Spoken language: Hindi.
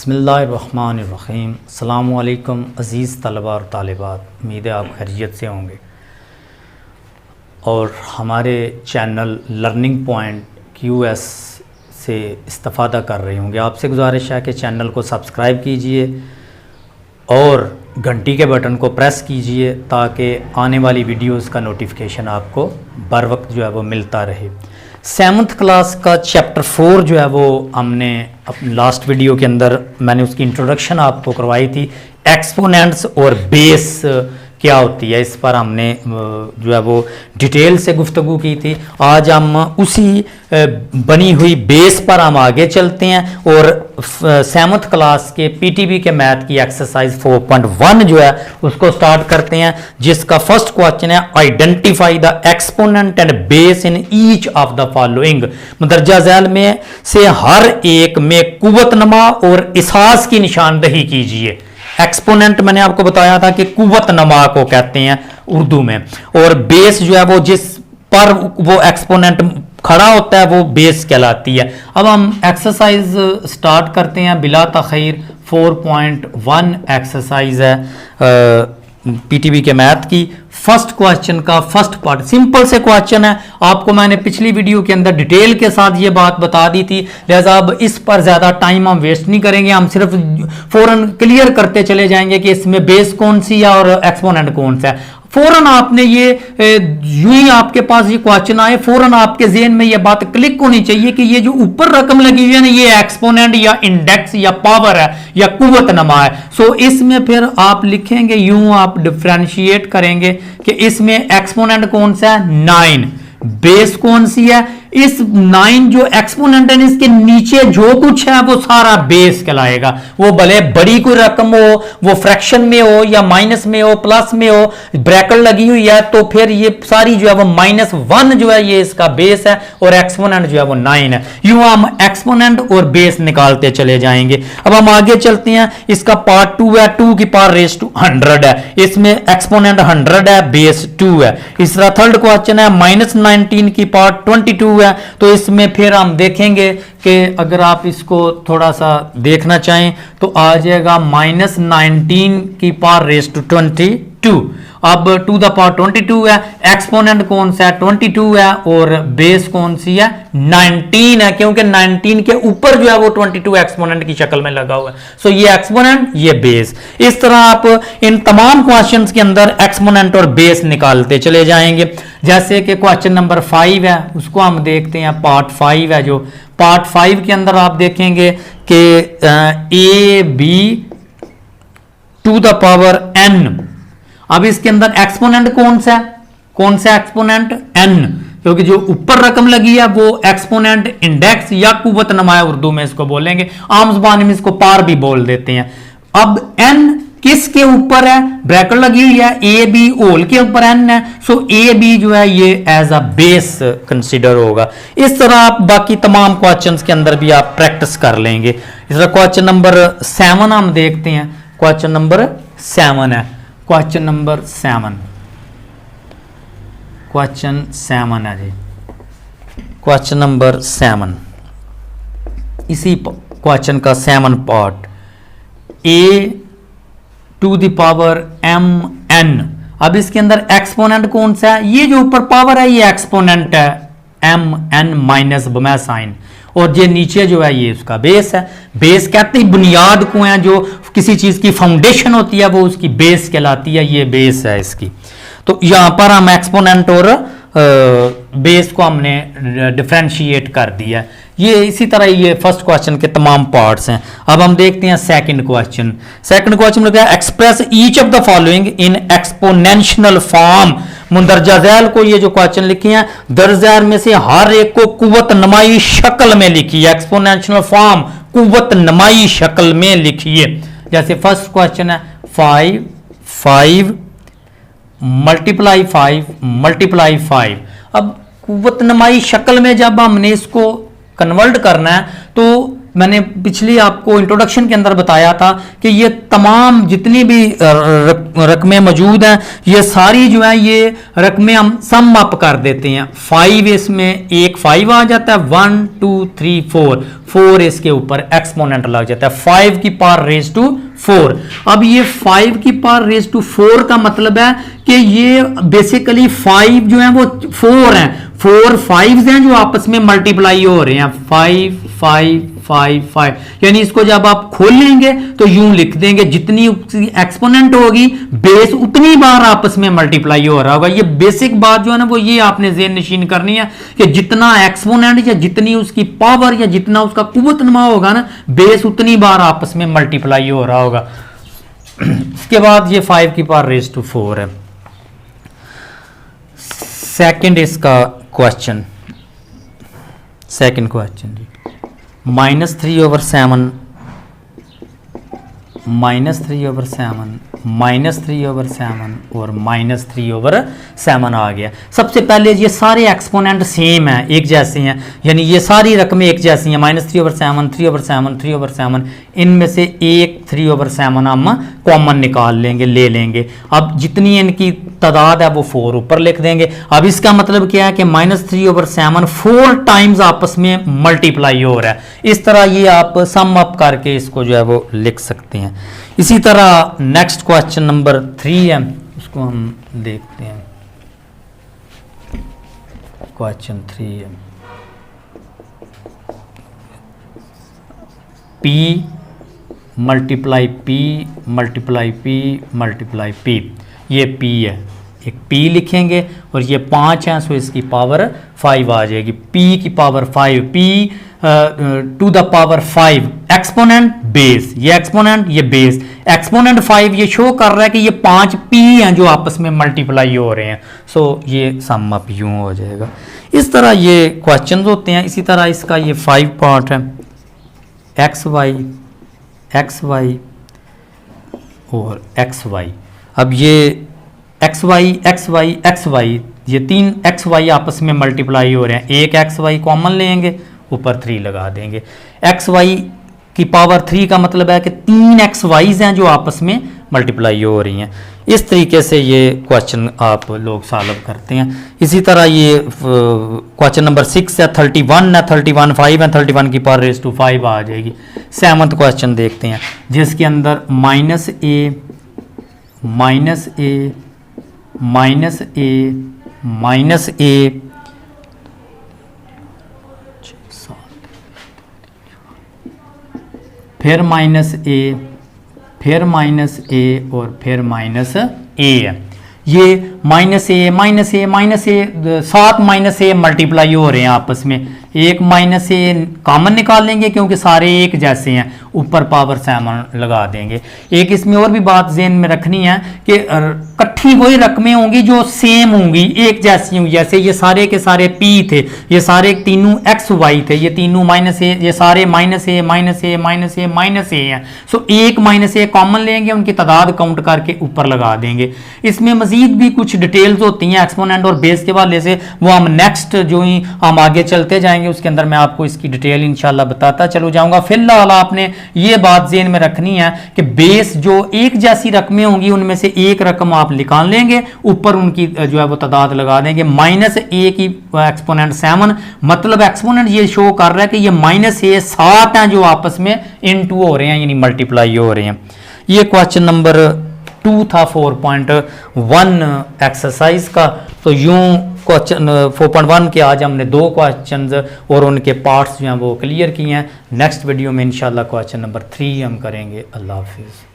बिस्मिल्लाहिर्रहमानिर्रहीम। अस्सलामुअलैकुम अज़ीज़ तलबा और तालिबात, उम्मीद है आप खैरियत से होंगे और हमारे चैनल लर्निंग पॉइंट QS से इस्तिफ़ादा कर रहे होंगे। आपसे गुजारिश है कि चैनल को सब्सक्राइब कीजिए और घंटी के बटन को प्रेस कीजिए ताकि आने वाली वीडियोस का नोटिफिकेशन आपको बर वक्त जो है वो मिलता रहे। 7th क्लास का चैप्टर 4 जो है वो हमने अपनी लास्ट वीडियो के अंदर मैंने उसकी इंट्रोडक्शन आपको करवाई थी। एक्सपोनेंट्स और बेस क्या होती है, इस पर हमने जो है वो डिटेल से गुफ्तगू की थी। आज हम उसी बनी हुई बेस पर हम आगे चलते हैं और 7th क्लास के PTB के मैथ की एक्सरसाइज 4.1 जो है उसको स्टार्ट करते हैं, जिसका फर्स्ट क्वेश्चन है identify the exponent and base in each of the following. मदरजा झैल में से हर एक में कुव्वत नमा और इसास की निशानदही कीजिए। एक्सपोनेंट मैंने आपको बताया था कि कुव्वत नमा को कहते हैं उर्दू में, और बेस जो है वो जिस पर वो एक्सपोनेंट खड़ा होता है वो बेस कहलाती है। अब हम एक्सरसाइज स्टार्ट करते हैं बिला तखीर। 4.1 एक्सरसाइज है PTB के मैथ की। फर्स्ट क्वेश्चन का फर्स्ट पार्ट सिंपल से क्वेश्चन है, आपको मैंने पिछली वीडियो के अंदर डिटेल के साथ ये बात बता दी थी, लिहाजा अब इस पर ज्यादा टाइम हम वेस्ट नहीं करेंगे। हम सिर्फ फौरन क्लियर करते चले जाएंगे कि इसमें बेस कौन सी है और एक्सपोनेंट कौन सा है। फौरन आपने ये यूं ही आपके पास ये क्वेश्चन आए, फौरन आपके ज़हन में ये बात क्लिक होनी चाहिए कि ये जो ऊपर रकम लगी हुई है ना, ये एक्सपोनेंट या इंडेक्स या पावर है या कुव्वत नमा है। सो इसमें फिर आप लिखेंगे यूं, आप डिफरेंशिएट करेंगे कि इसमें एक्सपोनेंट कौन सा है 9, बेस कौन सी है। इस 9 जो एक्सपोनेंट है इसके नीचे जो कुछ है वो सारा बेस कहलाएगा। वो भले बड़ी कोई रकम हो, वो फ्रैक्शन में हो या माइनस में हो, प्लस में हो, ब्रैकेट लगी हुई है तो फिर ये सारी जो है वो -1 जो है ये इसका बेस है और एक्सपोनेंट जो है वो 9 है। यूं हम एक्सपोनेंट और बेस निकालते चले जाएंगे। अब हम आगे चलते हैं। इसका पार्ट 2 है, 2 की पावर रेज़ टू 100 है। इसमें एक्सपोनेंट 100 है, बेस 2 है। इस तरह थर्ड क्वेश्चन है -19 की पावर 22 है। तो इसमें फिर हम देखेंगे कि अगर आप इसको थोड़ा सा देखना चाहें तो आ जाएगा -19 की पावर रेज़ टू 22। अब 2 द पावर 22 है, एक्सपोनेंट कौन सा है 22 है और बेस कौन सी है 19 है, क्योंकि 19 के ऊपर जो है वो 22 एक्सपोनेंट की शक्ल में लगा हुआ है। सो ये एक्सपोनेंट ये बेस। इस तरह आप इन तमाम क्वेश्चंस के अंदर एक्सपोनेंट और बेस निकालते चले जाएंगे। जैसे कि क्वेश्चन नंबर 5 है, उसको हम देखते हैं। पार्ट 5 है, जो पार्ट 5 के अंदर आप देखेंगे कि AB to the power n। अब इसके अंदर एक्सपोनेंट कौन सा एक्सपोनेंट n, क्योंकि जो ऊपर रकम लगी है वो एक्सपोनेंट इंडेक्स या कुव्वत नमा उर्दू में इसको बोलेंगे, आम ज़बान में इसको पार भी बोल देते हैं। अब n किसके ऊपर है, ब्रैकेट लगी हुई है, AB होल के ऊपर n है। सो AB जो है ये एज अ बेस कंसीडर होगा। इस तरह आप बाकी तमाम क्वेश्चंस के अंदर भी आप प्रैक्टिस कर लेंगे। इस तरह क्वेश्चन नंबर 7 हम देखते हैं। क्वेश्चन नंबर 7 है, क्वेश्चन नंबर 7 है जी। क्वेश्चन नंबर 7 इसी क्वेश्चन का 7 part, A to the power mn। अब इसके अंदर एक्सपोनेंट कौन सा है, ये जो ऊपर पावर है ये एक्सपोनेंट है mn माइनस बमै साइन, और ये नीचे जो है ये उसका बेस है। बेस कहते हैं बुनियाद को है, जो किसी चीज की फाउंडेशन होती है वो उसकी बेस कहलाती है, ये बेस है इसकी। तो यहां पर हम एक्सपोनेंट और बेस को हमने डिफरेंशिएट कर दिया। ये इसी तरह ये फर्स्ट क्वेश्चन के तमाम पार्ट्स हैं। अब हम देखते हैं सेकंड क्वेश्चन। सेकंड क्वेश्चन में क्या है, express each of the following in exponential form. मुंदरजा झैल को ये जो क्वेश्चन लिखे हैं, दर्जैल में से हर एक को कुव्वत नमाई शक्ल में लिखिए। एक्सपोनेंशियल फॉर्म कुव्वत नमाई शक्ल में लिखिए। जैसे फर्स्ट क्वेश्चन है 5 मल्टीप्लाई 5। अब कुव्वत नमाई शक्ल में जब हमने इसको कन्वर्ट करना है तो मैंने पिछली आपको इंट्रोडक्शन के अंदर बताया था कि ये तमाम जितनी भी रकमें मौजूद हैं ये सारी जो है ये रकमें हम सम अप कर देते हैं। 5 इसमें एक 5 आ जाता है, 1 2 3 4 इसके ऊपर एक्सपोनेंट लग जाता है 5 की पावर रेज टू 4। अब ये 5 की पावर रेज टू 4 का मतलब है कि ये बेसिकली 5 जो है वो 4 हैं, 4 5s हैं जो आपस में मल्टीप्लाई हो रहे हैं 5 5 5 5, यानी इसको जब आप खोल लेंगे तो यूं लिख देंगे जितनी एक्सपोनेंट होगी बेस उतनी बार आपस में मल्टीप्लाई हो रहा होगा। ये बेसिक बात जो है ना वो ये आपने ज़हन नशीन करनी है कि जितना एक्सपोनेंट या जितनी उसकी पावर या जितना उसका कुव्वतनमा होगा ना बेस उतनी बार आपस में मल्टीप्लाई हो रहा होगा। इसके बाद ये 5 की पावर रेज टू 4 है। सेकंड इसका क्वेश्चन, सेकंड क्वेश्चन जी, -3/7 -3/7 और -3/7 आ गया। सबसे पहले ये सारे एक्सपोनेंट सेम हैं, एक जैसे हैं, यानी ये सारी रकमें एक जैसी हैं। -3/7 3/7 3/7, इनमें से एक 3/7 हम कॉमन निकाल लेंगे, ले लेंगे। अब जितनी इनकी तादाद है वो 4 ऊपर लिख देंगे। अब इसका मतलब क्या है कि -3/7 4 टाइम्स आपस में मल्टीप्लाई हो रहा है। इस तरह ये आप सम अप करके इसको जो है वो लिख सकते हैं। इसी तरह नेक्स्ट क्वेश्चन नंबर 3 है, उसको हम देखते हैं। क्वेश्चन 3 है P multiply P multiply P multiply P, ये P है, एक P लिखेंगे और ये 5 है सो इसकी पावर 5 आ जाएगी। P की power 5, P to the power 5 exponent base, ये एक्सपोनेंट ये बेस, एक्सपोनेंट 5 ये शो कर रहा है कि ये 5 P हैं जो आपस में मल्टीप्लाई हो रहे हैं। सो ये सम अप यूं हो जाएगा। इस तरह ये क्वेश्चंस होते हैं। इसी तरह इसका ये 5 पार्ट है, एक्स वाई और एक्स वाई। अब ये एक्स वाई ये 3 एक्स वाई आपस में मल्टीप्लाई हो रहे हैं। एक एक्स वाई कॉमन लेंगे, ऊपर 3 लगा देंगे। एक्स वाई की पावर 3 का मतलब है कि 3 एक्स वाईज हैं जो आपस में मल्टीप्लाई हो रही हैं। इस तरीके से ये क्वेश्चन आप लोग सॉल्व करते हैं। इसी तरह ये क्वेश्चन नंबर 6 है, 31 है, 31 5 है, 31 की पावर रेज टू 5 आ जाएगी। 7th क्वेश्चन देखते हैं जिसके अंदर -a फिर -a और फिर -a है। ये -a 7 -a मल्टीप्लाई हो रहे हैं आपस में। एक -a कॉमन निकाल लेंगे क्योंकि सारे एक जैसे हैं, ऊपर पावर 7 लगा देंगे। एक इसमें और भी बात ज़हन में रखनी है कि इकट्ठी वही रकमें होंगी जो सेम होंगी, एक जैसी होंगी। जैसे ये सारे के सारे P थे, ये सारे तीनों एक्स वाई थे, ये तीनों -a, ये सारे -a हैं। सो एक -a कॉमन लेंगे, उनकी तादाद काउंट करके ऊपर लगा देंगे। इसमें मजीद भी कुछ डिटेल्स होती हैं एक्सपोनेंट और बेस के हवाले से, वो हम नेक्स्ट जो ही हम आगे चलते जाएंगे उसके अंदर मैं आपको इसकी डिटेल इंशाल्लाह बताता चलो जाऊंगा। फिलहाल आपने ये बात ज़हन में रखनी है कि बेस जो एक जैसी रकमें होंगी उनमें से एक रकम आप निकाल लेंगे, ऊपर उनकी जो है वो तादाद लगा देंगे। -a की एक्सपोनेंट 7, मतलब एक्सपोनेंट ये शो कर रहा है कि ये -a 7 हैं जो आपस में इनटू हो रहे हैं, यानी मल्टीप्लाई हो रहे हैं। ये क्वेश्चन नंबर 2 था 4.1 एक्सरसाइज का। तो यूं क्वेश्चन 4.1 के आज हमने 2 क्वेश्चंस और उनके पार्ट्स जो हैं वो क्लियर किए हैं। नेक्स्ट वीडियो में इंशाल्लाह क्वेश्चन नंबर 3 हम करेंगे। अल्लाह हाफिज़।